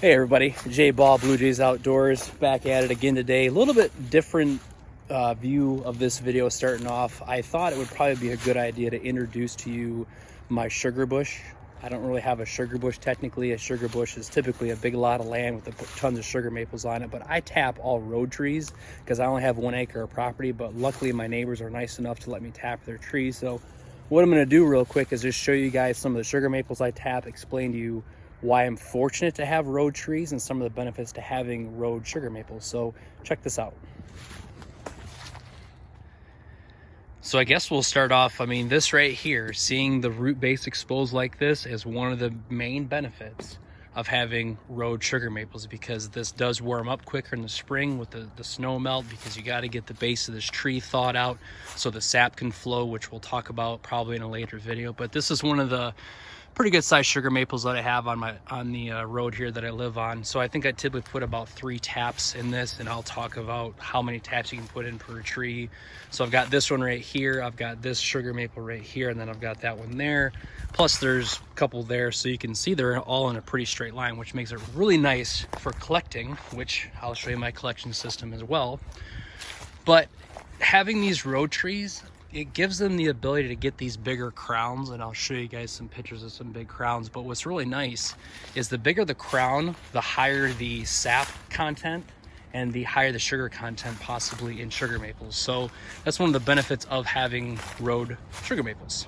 Hey everybody, Jay Ball, Blue Jays Outdoors, back at it again today. A little bit different view of this video starting off. I thought it would probably be a good idea to introduce to you my sugar bush. I don't really have a sugar bush technically. A sugar bush is typically a big lot of land with tons of sugar maples on it, but I tap all road trees because I only have 1 acre of property, but luckily my neighbors are nice enough to let me tap their trees. So what I'm gonna do real quick is just show you guys some of the sugar maples I tap, explain to you why I'm fortunate to have road trees and some of the benefits to having road sugar maples. So check this out. So I guess we'll start off, this right here, seeing the root base exposed like this is one of the main benefits of having road sugar maples, because this does warm up quicker in the spring with the snow melt, because you got to get the base of this tree thawed out so the sap can flow, which we'll talk about probably in a later video. But this is one of the pretty good sized sugar maples that I have on the road here that I live on. So I think I typically put about 3 taps in this, and I'll talk about how many taps you can put in per tree. So I've got this one right here, I've got this sugar maple right here, and then I've got that one there. Plus there's a couple there, so you can see they're all in a pretty straight line, which makes it really nice for collecting, which I'll show you my collection system as well. But having these road trees, it gives them the ability to get these bigger crowns, and I'll show you guys some pictures of some big crowns. But what's really nice is the bigger the crown, the higher the sap content and the higher the sugar content possibly in sugar maples. So that's one of the benefits of having road sugar maples.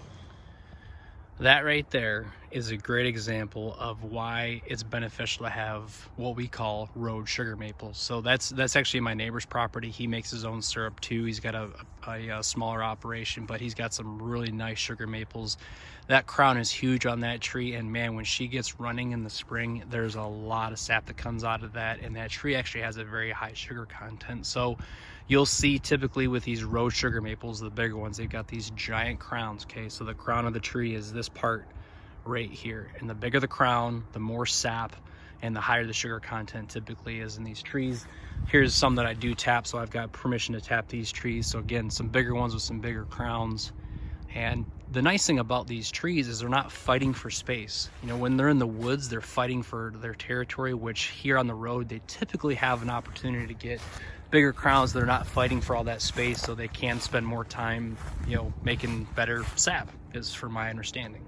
That right there is a great example of why it's beneficial to have what we call road sugar maples. So that's actually my neighbor's property. He makes his own syrup too. He's got a smaller operation, but he's got some really nice sugar maples. That crown is huge on that tree, and man, when she gets running in the spring, there's a lot of sap that comes out of that, and that tree actually has a very high sugar content. So you'll see typically with these road sugar maples, the bigger ones, they've got these giant crowns. Okay, so the crown of the tree is this part right here, and the bigger the crown, the more sap and the higher the sugar content typically is in these trees. Here's some that I do tap, so I've got permission to tap these trees. So again, some bigger ones with some bigger crowns. And the nice thing about these trees is they're not fighting for space. You know, when they're in the woods, they're fighting for their territory, which here on the road, they typically have an opportunity to get bigger crowns. They're not fighting for all that space, so they can spend more time, you know, making better sap, is from my understanding.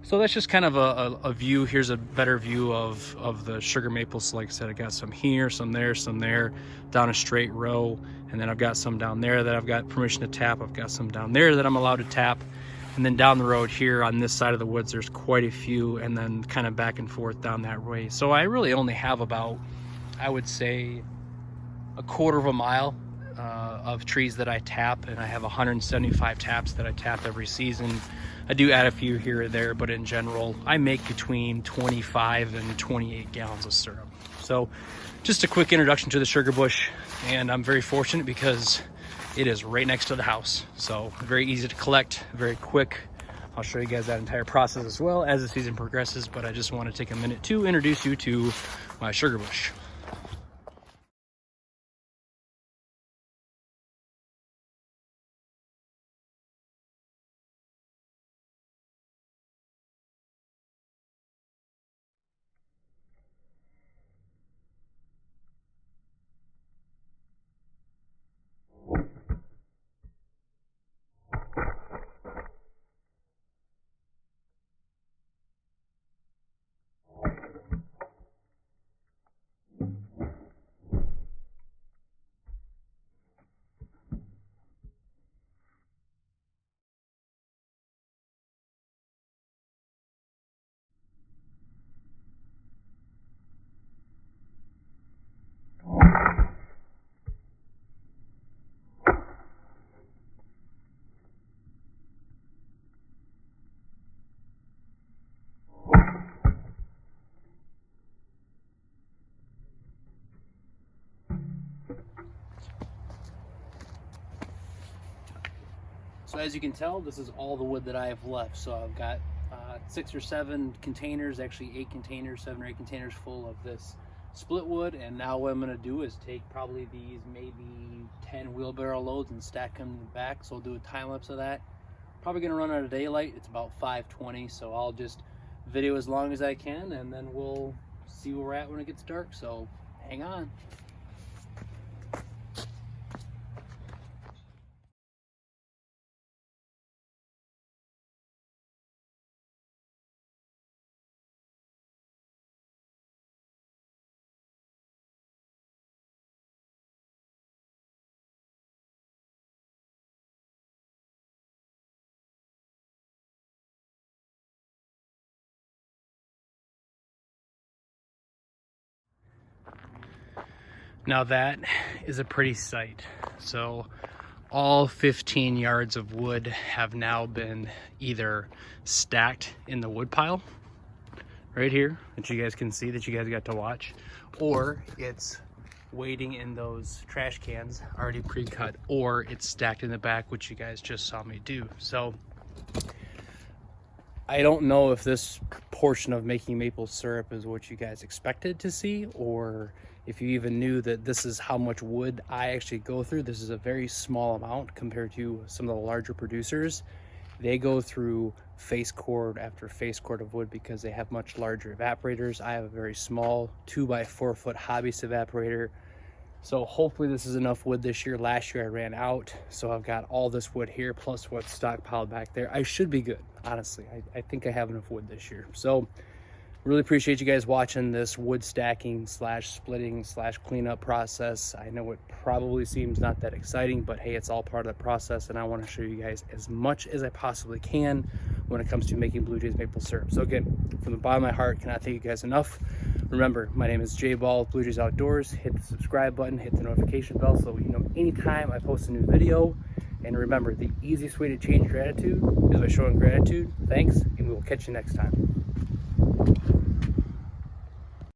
So that's just kind of a view. Here's a better view of the sugar maples. Like I said, I got some here, some there, down a straight row. And then I've got some down there that I've got permission to tap. I've got some down there that I'm allowed to tap. And then down the road here on this side of the woods, there's quite a few, and then kind of back and forth down that way. So I really only have about, I would say, a quarter of a mile of trees that I tap, and I have 175 taps that I tap every season. I do add a few here or there, but in general, I make between 25 and 28 gallons of syrup. So just a quick introduction to the sugar bush, and I'm very fortunate because it is right next to the house. So very easy to collect, very quick. I'll show you guys that entire process as well as the season progresses, but I just want to take a minute to introduce you to my sugar bush. So as you can tell, this is all the wood that I have left. So I've got 6 or 7 containers, actually 8 containers, 7 or 8 containers full of this split wood. And now what I'm gonna do is take probably these maybe 10 wheelbarrow loads and stack them in the back. So I'll do a time lapse of that. Probably gonna run out of daylight. It's about 5:20, so I'll just video as long as I can, and then we'll see where we're at when it gets dark, so hang on. Now that is a pretty sight. So all 15 yards of wood have now been either stacked in the wood pile right here that you guys can see, that you guys got to watch, or it's waiting in those trash cans already pre-cut, or it's stacked in the back, which you guys just saw me do. So I don't know if this portion of making maple syrup is what you guys expected to see, or if you even knew that this is how much wood I actually go through. This is a very small amount compared to some of the larger producers. They go through face cord after face cord of wood because they have much larger evaporators. I have a very small 2x4 foot hobbyist evaporator. So hopefully this is enough wood this year. Last year I ran out, so I've got all this wood here plus what's stockpiled back there. I should be good, honestly. I think I have enough wood this year. So really appreciate you guys watching this wood stacking slash splitting slash cleanup process. I know it probably seems not that exciting, but hey, it's all part of the process, and I want to show you guys as much as I possibly can when it comes to making Blue Jays maple syrup. So again, from the bottom of my heart, cannot thank you guys enough. Remember, my name is Jay Ball with Blue Jays Outdoors. Hit the subscribe button, hit the notification bell so you know anytime I post a new video. And remember, the easiest way to change your attitude is by showing gratitude. Thanks, and we will catch you next time.